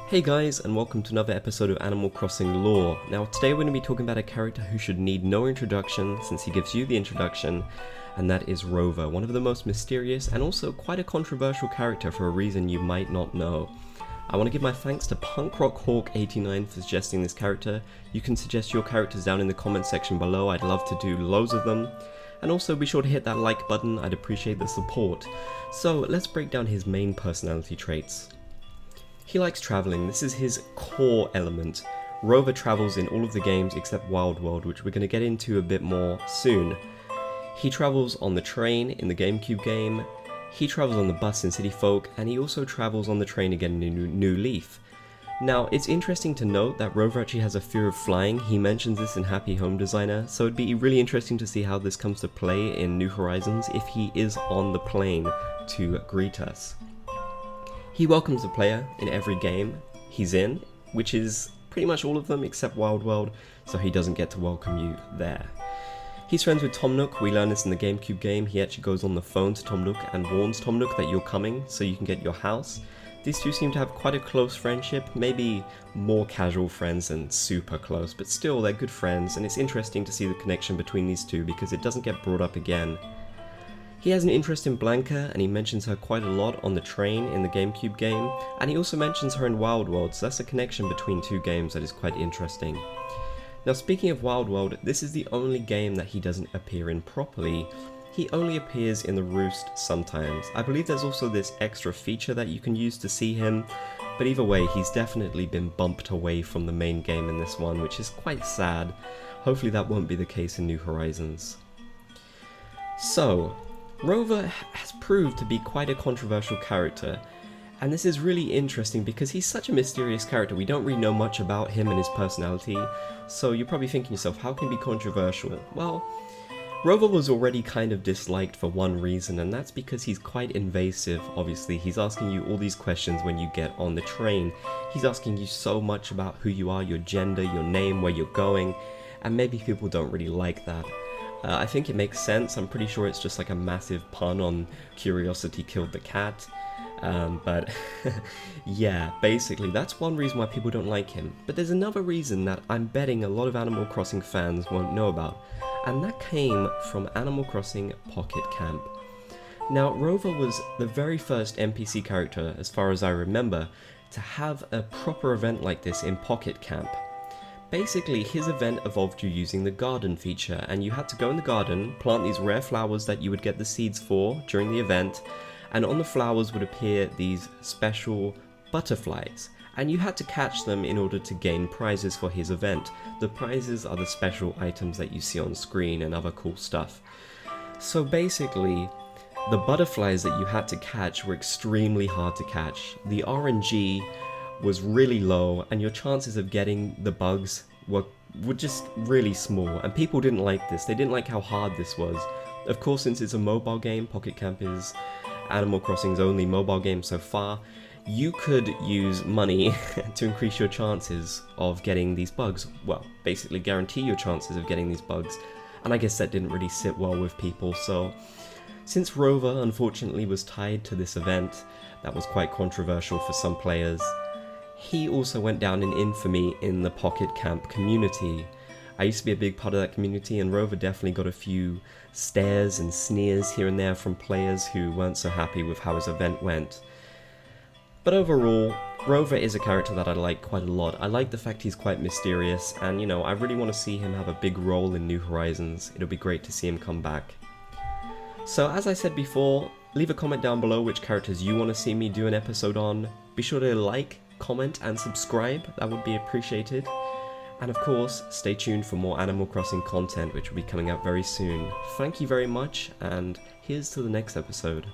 Hey guys, and welcome to another episode of Animal Crossing Lore. Now today we're going to be talking about a character who should need no introduction since he gives you the introduction, and that is Rover, one of the most mysterious and also quite a controversial character for a reason you might not know. I want to give my thanks to Punk Rock Hawk 89 for suggesting this character. You can suggest your characters down in the comment section below, I'd love to do loads of them. And also be sure to hit that like button, I'd appreciate the support. So let's break down his main personality traits. He likes traveling, this is his core element. Rover travels in all of the games except Wild World, which we're going to get into a bit more soon. He travels on the train in the GameCube game, he travels on the bus in City Folk, and he also travels on the train again in New Leaf. Now, it's interesting to note that Rover actually has a fear of flying. He mentions this in Happy Home Designer, so it'd be really interesting to see how this comes to play in New Horizons if he is on the plane to greet us. He welcomes the player in every game he's in, which is pretty much all of them except Wild World, so he doesn't get to welcome you there. He's friends with Tom Nook. We learned this in the GameCube game. He actually goes on the phone to Tom Nook and warns Tom Nook that you're coming so you can get your house. These two seem to have quite a close friendship, maybe more casual friends than super close, but still they're good friends, and it's interesting to see the connection between these two because it doesn't get brought up again. He has an interest in Blanca, and he mentions her quite a lot on the train in the GameCube game, and he also mentions her in Wild World, so that's a connection between two games that is quite interesting. Now speaking of Wild World, this is the only game that he doesn't appear in properly. He only appears in the Roost sometimes. I believe there's also this extra feature that you can use to see him, but either way he's definitely been bumped away from the main game in this one, which is quite sad. Hopefully that won't be the case in New Horizons. So, Rover has proved to be quite a controversial character, and this is really interesting because he's such a mysterious character. We don't really know much about him and his personality, so you're probably thinking to yourself, how can he be controversial? Well, Rover was already kind of disliked for one reason, and that's because he's quite invasive. Obviously, he's asking you all these questions when you get on the train. He's asking you so much about who you are, your gender, your name, where you're going, and maybe people don't really like that. I think it makes sense. I'm pretty sure it's just like a massive pun on Curiosity Killed the Cat. But yeah, basically that's one reason why people don't like him. But there's another reason that I'm betting a lot of Animal Crossing fans won't know about, and that came from Animal Crossing Pocket Camp. Now, Rover was the very first NPC character, as far as I remember, to have a proper event like this in Pocket Camp. Basically, his event evolved you using the garden feature, and you had to go in the garden, plant these rare flowers that you would get the seeds for during the event, and on the flowers would appear these special butterflies, and you had to catch them in order to gain prizes for his event. The prizes are the special items that you see on screen and other cool stuff. So basically, the butterflies that you had to catch were extremely hard to catch. The RNG was really low, and your chances of getting the bugs were just really small, and people didn't like this. They didn't like how hard this was. Of course, since it's a mobile game, Pocket Camp is Animal Crossing's only mobile game so far, you could use money to increase your chances of getting these bugs. Well, basically guarantee your chances of getting these bugs, and I guess that didn't really sit well with people. So since Rover unfortunately was tied to this event that was quite controversial for some players, he also went down in infamy in the Pocket Camp community. I used to be a big part of that community, and Rover definitely got a few stares and sneers here and there from players who weren't so happy with how his event went. But overall, Rover is a character that I like quite a lot. I like the fact he's quite mysterious, and you know, I really want to see him have a big role in New Horizons. It'll be great to see him come back. So as I said before, leave a comment down below which characters you want to see me do an episode on. Be sure to like, comment and subscribe, that would be appreciated. And of course, stay tuned for more Animal Crossing content which will be coming out very soon. Thank you very much, and here's to the next episode.